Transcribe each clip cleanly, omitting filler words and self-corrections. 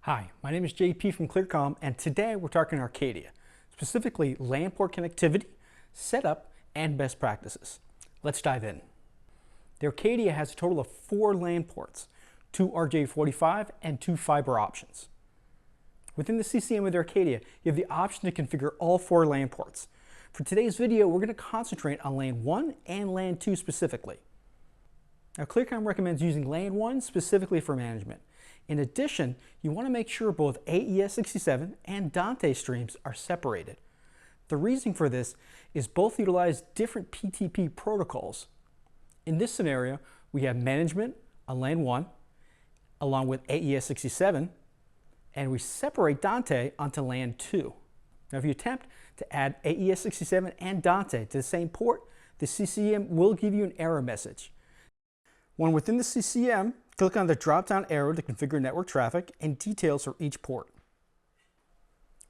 Hi, my name is JP from Clearcom, and today we're talking Arcadia, specifically LAN port connectivity, setup, and best practices. Let's dive in. The Arcadia has a total of 4 LAN ports, 2 RJ45 and 2 fiber options. Within the CCM of the Arcadia, you have the option to configure all 4 LAN ports. For today's video, we're going to concentrate on LAN 1 and LAN 2 specifically. Now, Clearcom recommends using LAN 1 specifically for management. In addition, you want to make sure both AES67 and Dante streams are separated. The reason for this is both utilize different PTP protocols. In this scenario, we have management on LAN 1 along with AES67, and we separate Dante onto LAN 2. Now, if you attempt to add AES67 and Dante to the same port, the CCM will give you an error message. When within the CCM, click on the drop-down arrow to configure network traffic and details for each port.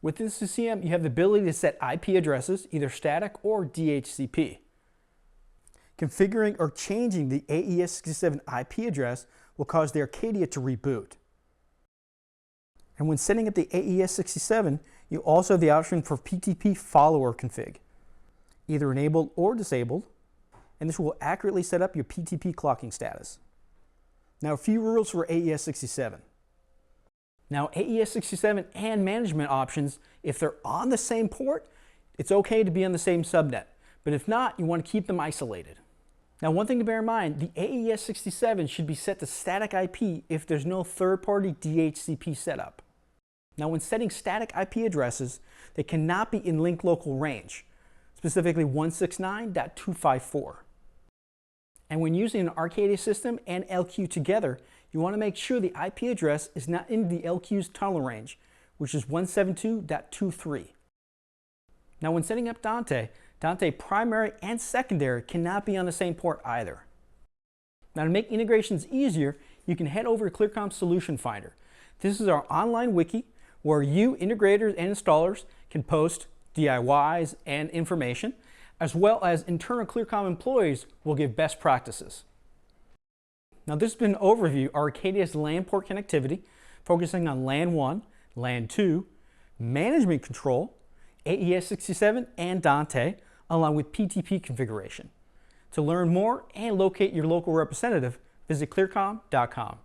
Within the CCM, you have the ability to set IP addresses, either static or DHCP. Configuring or changing the AES67 IP address will cause the Arcadia to reboot. And when setting up the AES67, you also have the option for PTP follower config, either enabled or disabled, and this will accurately set up your PTP clocking status. Now, a few rules for AES67. Now, AES67 and management options, if they're on the same port, it's okay to be on the same subnet. But if not, you want to keep them isolated. Now, one thing to bear in mind, the AES67 should be set to static IP if there's no third-party DHCP setup. Now, when setting static IP addresses, they cannot be in link local range, specifically 169.254. And when using an Arcadia system and LQ together, you want to make sure the IP address is not in the LQ's tunnel range, which is 172.23. Now, when setting up Dante, Dante primary and secondary cannot be on the same port either. Now, to make integrations easier, you can head over to Clearcom Solution Finder. This is our online wiki where you, integrators and installers, can post DIYs and information, as well as internal Clearcom employees will give best practices. Now, this has been an overview of Arcadia's LAN port connectivity, focusing on LAN 1, LAN 2, management control, AES67 and Dante, along with PTP configuration. To learn more and locate your local representative, visit clearcom.com.